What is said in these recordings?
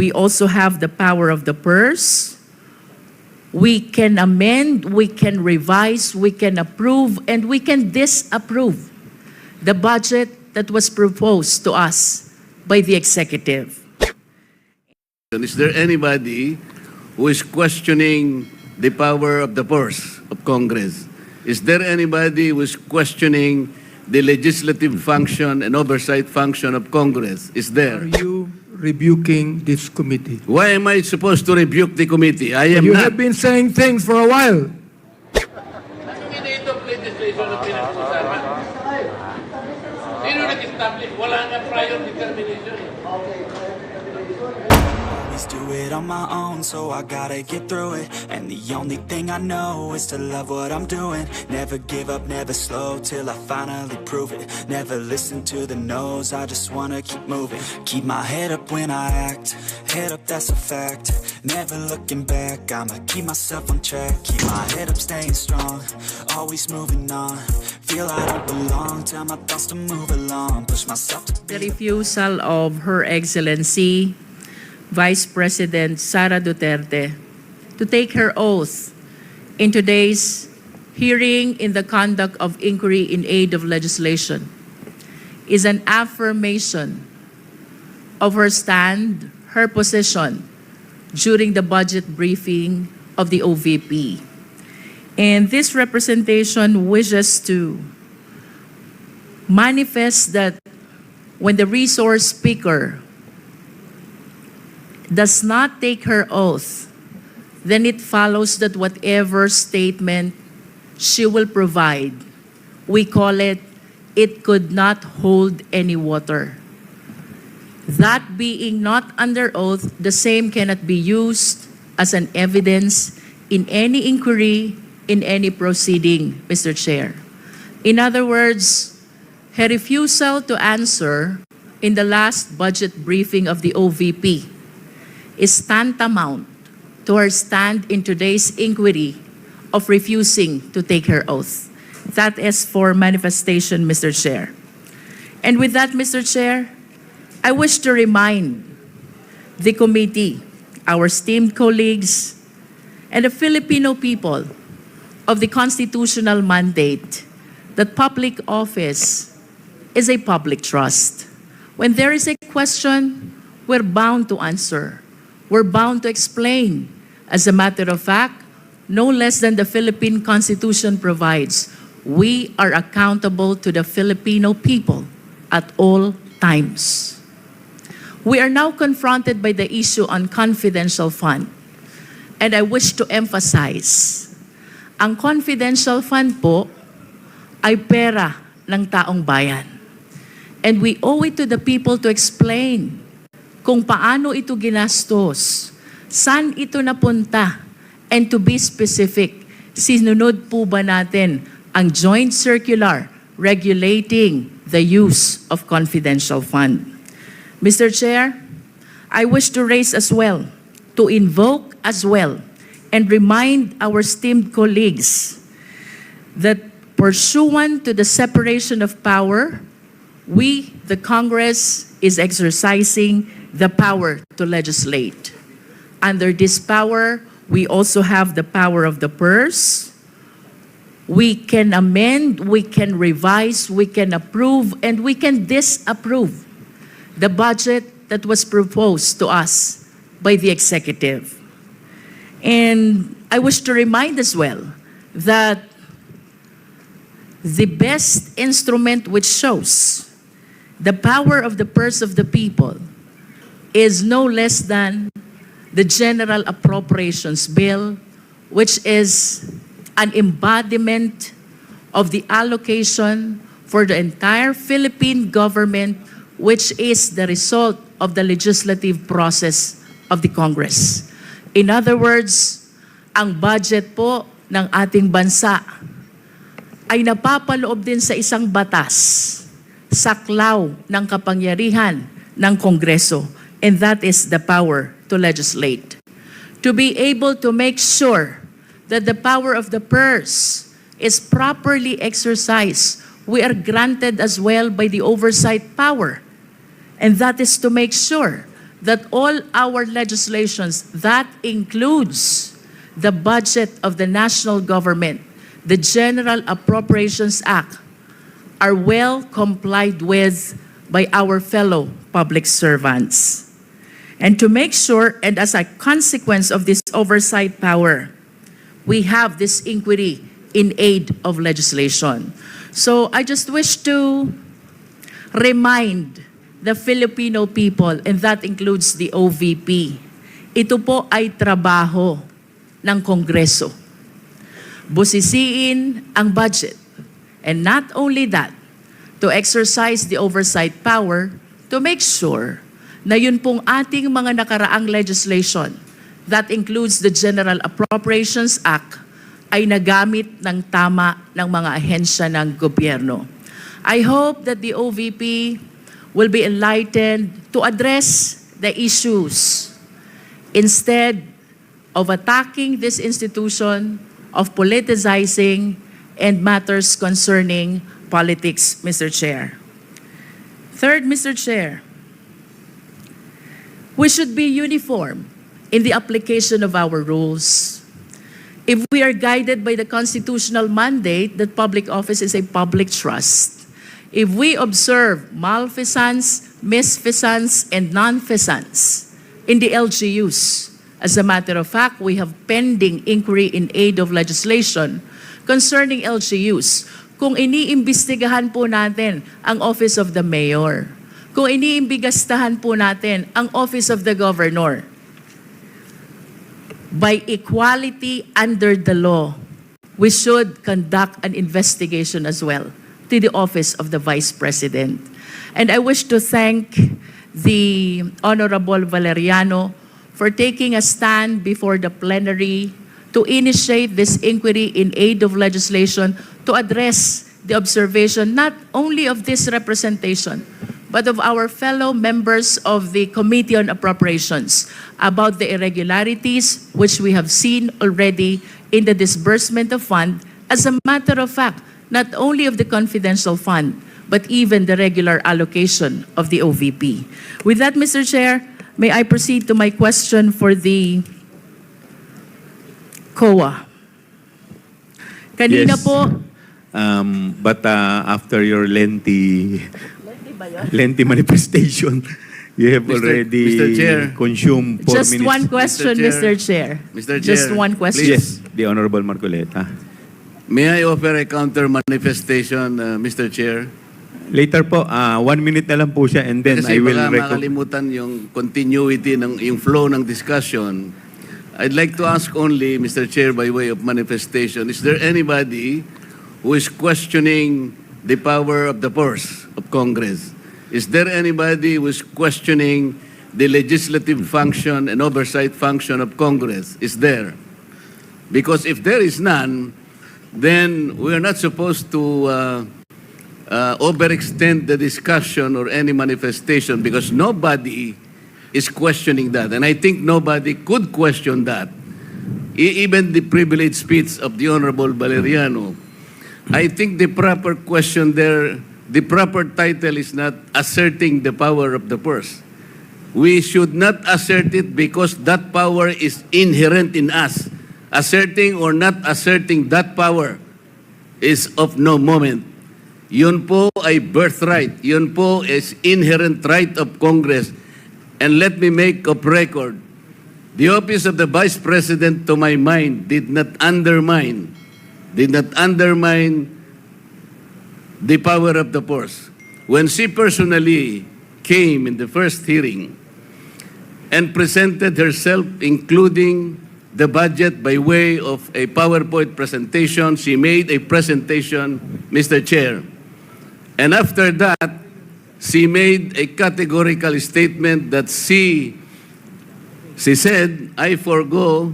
we also have the power of the purse. We can amend, we can revise, we can approve, and we can disapprove the budget that was proposed to us by the executive. Is there anybody who is questioning the power of the purse of Congress? Is there anybody who is questioning the legislative function and oversight function of Congress? Is there? Are you rebuking this committee? Why am I supposed to rebuke the committee? I am You not. have been saying things for a while. Sino nag-establish? Wala nga prior determination. Always do it on my own, so I gotta get through it. And the only thing I know is to love what I'm doing. Never give up, never slow, till I finally prove it. Never listen to the no's, I just wanna keep moving. Keep my head up when I act, head up, that's a fact. Never looking back, I'ma keep myself on track. Keep my head up, staying strong, always moving on. Feel I don't belong, tell my thoughts to move along. Push myself to The refusal of Her Excellency Vice President Sara Duterte to take her oath in today's hearing in the conduct of inquiry in aid of legislation is an affirmation of her stand, her position during the budget briefing of the OVP. And this representation wishes to manifest that when the resource speaker does not take her oath, then it follows that whatever statement she will provide, we call it could not hold any water. That being not under oath, the same cannot be used as an evidence in any inquiry, in any proceeding, Mr. Chair. In other words, her refusal to answer in the last budget briefing of the OVP is tantamount to her stand in today's inquiry of refusing to take her oath. That is for manifestation, Mr. Chair. And with that, Mr. Chair, I wish to remind the committee, our esteemed colleagues, and the Filipino people of the constitutional mandate that public office is a public trust. When there is a question, we're bound to answer. We're bound to explain. As a matter of fact, no less than the Philippine Constitution provides, we are accountable to the Filipino people at all times. We are now confronted by the issue on confidential fund. And I wish to emphasize, ang confidential fund po ay pera ng taong bayan. And we owe it to the people to explain kung paano ito ginastos, saan ito napunta, and to be specific, sinunod po ba natin ang joint circular regulating the use of confidential fund. Mr. Chair, I wish to raise as well, to invoke as well, and remind our esteemed colleagues that pursuant to the separation of power, we, the Congress, is exercising the power to legislate. Under this power, we also have the power of the purse. We can amend, we can revise, we can approve, and we can disapprove the budget that was proposed to us by the executive. And I wish to remind as well that the best instrument which shows the power of the purse of the people is no less than the General Appropriations Bill, which is an embodiment of the allocation for the entire Philippine government, which is the result of the legislative process of the Congress. In other words, ang budget po ng ating bansa ay napapaloob din sa isang batas, saklaw ng kapangyarihan ng Kongreso, and that is the power to legislate. To be able to make sure that the power of the purse is properly exercised, we are granted as well by the oversight power. And that is to make sure that all our legislations, that includes the budget of the national government, the General Appropriations Act, are well complied with by our fellow public servants. And to make sure, and as a consequence of this oversight power, we have this inquiry in aid of legislation. So I just wish to remind the Filipino people, and that includes the OVP, ito po ay trabaho ng Kongreso. Busisiin ang budget. And not only that, to exercise the oversight power to make sure na yun pong ating mga nakaraang legislation, that includes the General Appropriations Act, ay nagamit ng tama ng mga ahensya ng gobyerno. I hope that the OVP will be enlightened to address the issues instead of attacking this institution, of politicizing and matters concerning politics, Mr. Chair. Third, Mr. Chair, we should be uniform in the application of our rules. If we are guided by the constitutional mandate that public office is a public trust, if we observe malfeasance, misfeasance, and nonfeasance in the LGUs, as a matter of fact, we have pending inquiry in aid of legislation concerning LGUs. Kung iniimbestigahan po natin ang Office of the Mayor, kung iniimbigastahan po natin ang Office of the Governor, by equality under the law, we should conduct an investigation as well to the Office of the Vice President. And I wish to thank the Honorable Valeriano for taking a stand before the plenary to initiate this inquiry in aid of legislation to address the observation not only of this representation, but of our fellow members of the Committee on Appropriations about the irregularities which we have seen already in the disbursement of fund, as a matter of fact, not only of the confidential fund, but even the regular allocation of the OVP. With that, Mr. Chair, may I proceed to my question for the COA. Kanina Yes. po, But after your lengthy manifestation, you have Mr. already Chair. consumed 4 just minutes. one question, Mr. Mr. Chair. Mr. Just Chair, one question. Yes, the Honorable Marcoleta. May I offer a counter manifestation, Mr. Chair? Later po, 1 minute na lang po siya and then Kasi I will baka makalimutan yung continuity ng yung flow ng discussion. I'd like to ask only, Mr. Chair, by way of manifestation, is there anybody who is questioning the power of the purse of Congress? Is there anybody who is questioning the legislative function and oversight function of Congress? Is there? Because if there is none, then we are not supposed to overextend the discussion or any manifestation because nobody is questioning that. And I think nobody could question that. Even the privileged speech of the Honorable Valeriano. I think the proper question there, the proper title is not asserting the power of the purse. We should not assert it because that power is inherent in us. Asserting or not asserting that power is of no moment. Yun po ay birthright. Yun po is inherent right of Congress. And let me make of record, the office of the Vice President, to my mind, did not undermine the power of the purse. When she personally came in the first hearing and presented herself, including the budget by way of a PowerPoint presentation, she made a presentation, Mr. Chair. And after that, she made a categorical statement that she said, I forgo,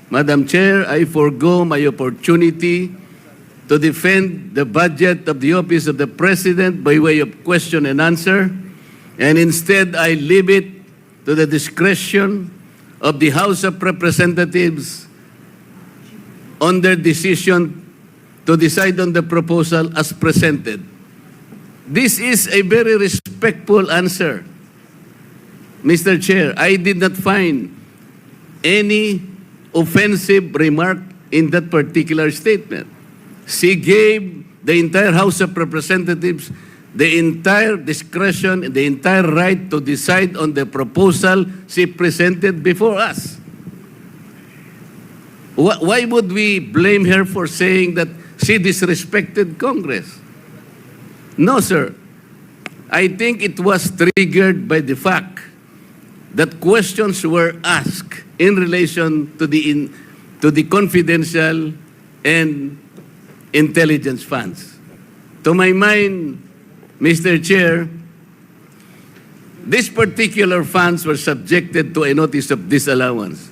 Madam Chair, I forgo my opportunity to defend the budget of the Office of the President by way of question and answer, and instead I leave it to the discretion of the House of Representatives on their decision to decide on the proposal as presented. This is a very respectful answer. Mr. Chair, I did not find any offensive remark in that particular statement. She gave the entire House of Representatives the entire discretion, the entire right to decide on the proposal she presented before us. Why would we blame her for saying that she disrespected Congress? No, sir. I think it was triggered by the fact that questions were asked in relation to the confidential and intelligence funds. To my mind, Mr. Chair, these particular funds were subjected to a notice of disallowance.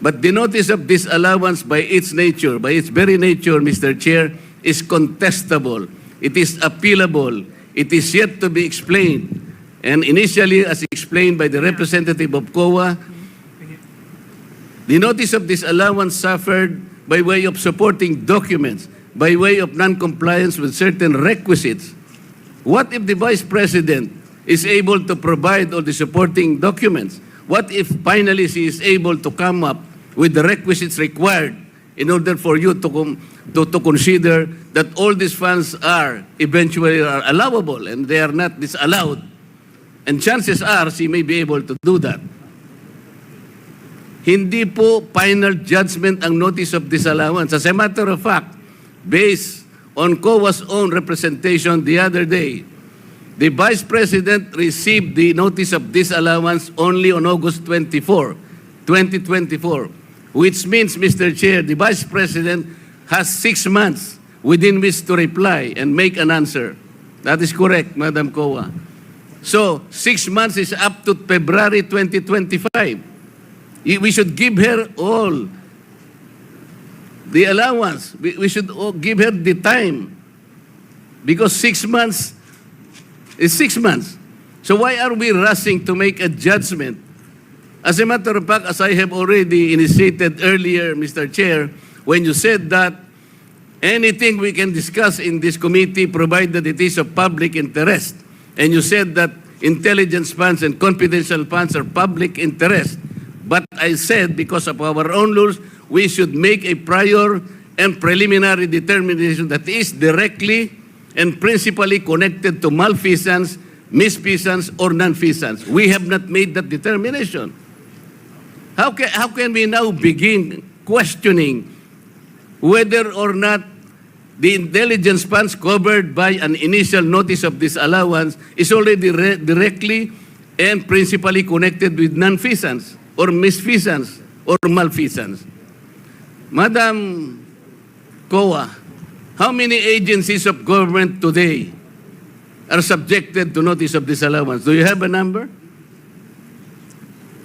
But the notice of disallowance by its nature, by its very nature, Mr. Chair, is contestable. It is appealable. It is yet to be explained. And initially, as explained by the representative of COA, the notice of disallowance suffered by way of supporting documents, by way of non-compliance with certain requisites. What if the Vice President is able to provide all the supporting documents? What if finally she is able to come up with the requisites required in order for you to consider that all these funds are eventually allowable and they are not disallowed? And chances are she may be able to do that. Hindi po final judgment ang notice of disallowance. As a matter of fact, based on COA's own representation the other day, the Vice President received the notice of disallowance only on August 24, 2024, which means, Mr. Chair, the Vice President has 6 months within which to reply and make an answer. That is correct, Madam COA. So, 6 months is up to February 2025. We should give her all the allowance. We should give her the time. Because 6 months is 6 months. So why are we rushing to make a judgment? As a matter of fact, as I have already initiated earlier, Mr. Chair, when you said that anything we can discuss in this committee provided it is of public interest, and you said that intelligence funds and confidential funds are public interest, but I said because of our own rules, we should make a prior and preliminary determination that is directly and principally connected to malfeasance, misfeasance, or non-feasance. We have not made that determination. How can we now begin questioning whether or not the intelligence funds covered by an initial notice of disallowance is already directly and principally connected with non-feasance or misfeasance or malfeasance? Madam COA, how many agencies of government today are subjected to notice of disallowance? Do you have a number?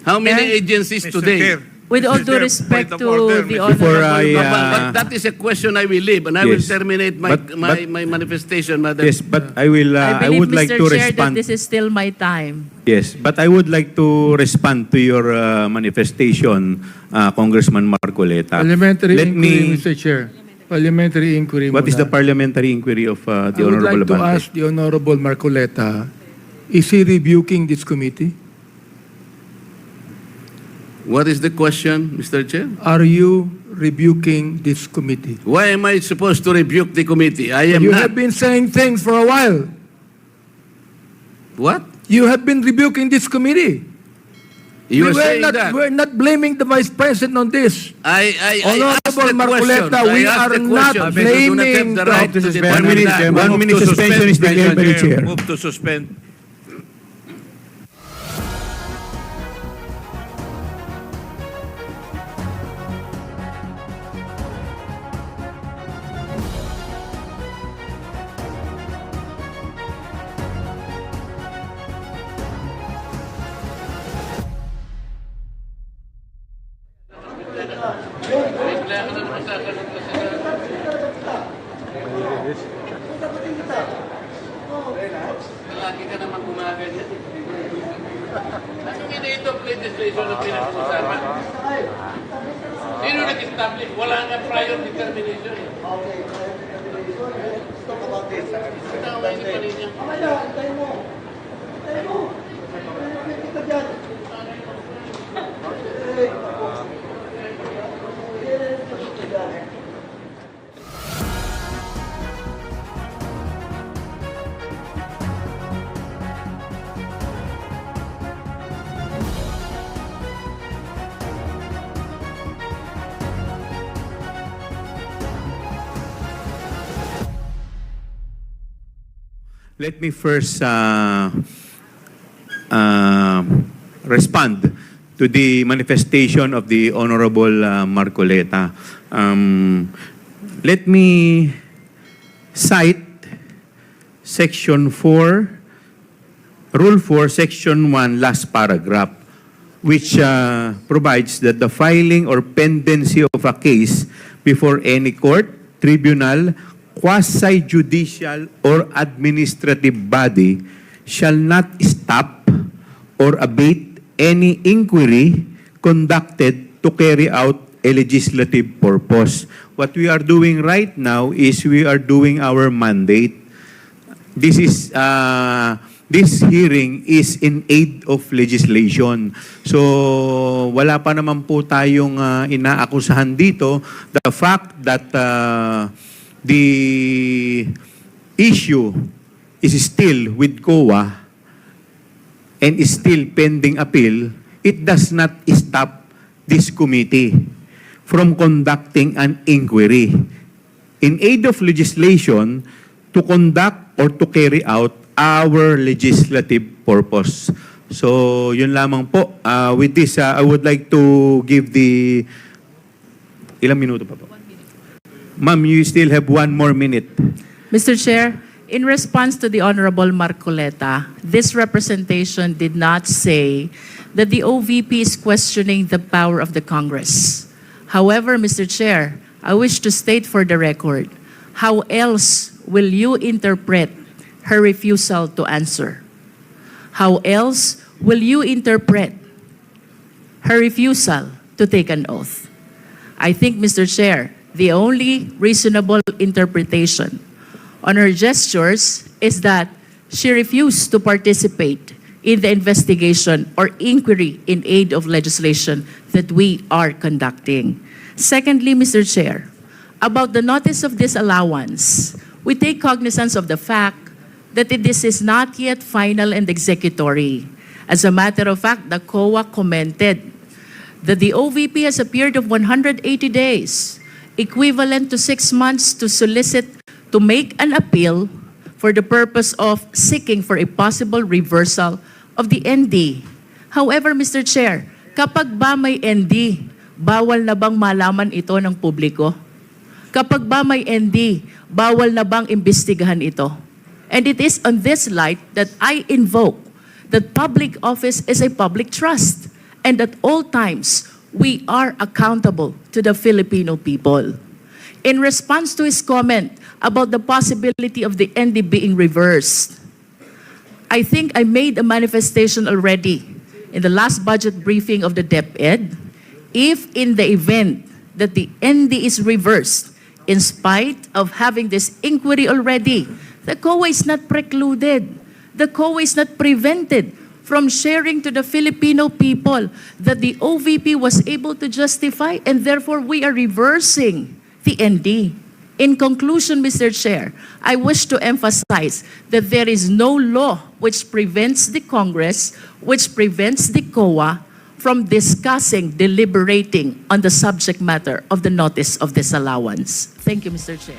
How many agencies today? With all due respect to the Before I, honorable... But that is a question I will leave, and I will Yes. terminate my manifestation, Madam. Yes, but I will. I believe, would like Mr. to Chair, that respond. this is still my time. Yes, but I would like to respond to your manifestation, Congressman Marcoleta. Parliamentary Let inquiry, me. Mr. Chair. Parliamentary inquiry. What is the muna. parliamentary inquiry of the I would Honorable like to Abante? ask the Honorable Marcoleta, is he rebuking this committee? What is the question, Mr. Chair? Are you rebuking this committee? Why am I supposed to rebuke the committee? I am You not. have been saying things for a while. What? You have been rebuking this committee. You are saying that. We're not blaming the Vice President on this. I asked Honorable the Marcoleta, question. we I asked are the not question. You do not have blaming the right to the- demand 1 minute, that. 1 minute suspension is declared by the chair. Move to suspend. Lagi ka naman gumaganyan. Anong ina-ito legislation na pinag-usapan? Sino nag-establish? Wala nga prior determination. Ito ang hindi pa rin yan. let me first respond to the manifestation of the Honorable Marcoleta. Let me cite Section 4, Rule 4, Section 1, last paragraph, which provides that the filing or pendency of a case before any court, tribunal, quasi-judicial, or administrative body shall not stop or abate any inquiry conducted to carry out a legislative purpose. What we are doing right now is we are doing our mandate. This is this hearing is in aid of legislation. So wala pa naman po tayong inaakusahan dito. The fact that the issue is still with COA and is still pending appeal, it does not stop this committee from conducting an inquiry in aid of legislation to conduct or to carry out our legislative purpose. So, yun lamang po. With this, I would like to give the... Ilang minuto pa po? Ma'am, you still have 1 more minute. Mr. Chair, in response to the Honorable Marcoleta, this representation did not say that the OVP is questioning the power of the Congress. However, Mr. Chair, I wish to state for the record, how else will you interpret her refusal to answer? How else will you interpret her refusal to take an oath? I think, Mr. Chair, the only reasonable interpretation on her gestures is that she refused to participate in the investigation or inquiry in aid of legislation that we are conducting. Secondly, Mr. Chair, about the notice of disallowance, we take cognizance of the fact that this is not yet final and executory. As a matter of fact, the COA commented that the OVP has a period of 180 days, equivalent to 6 months, to solicit to make an appeal for the purpose of seeking for a possible reversal of the ND. However, Mr. Chair, kapag ba may ND, bawal na bang malaman ito ng publiko? Kapag ba may ND, bawal na bang imbestigahan ito? And it is on this light that I invoke that public office is a public trust, and at all times, we are accountable to the Filipino people. In response to his comment about the possibility of the ND being reversed, I think I made a manifestation already in the last budget briefing of the DepEd. If in the event that the ND is reversed, in spite of having this inquiry already, the COA is not precluded. The COA is not prevented from sharing to the Filipino people that the OVP was able to justify, and therefore we are reversing the ND. In conclusion, Mr. Chair, I wish to emphasize that there is no law which prevents the Congress, which prevents the COA from discussing, deliberating on the subject matter of the notice of disallowance. Thank you, Mr. Chair.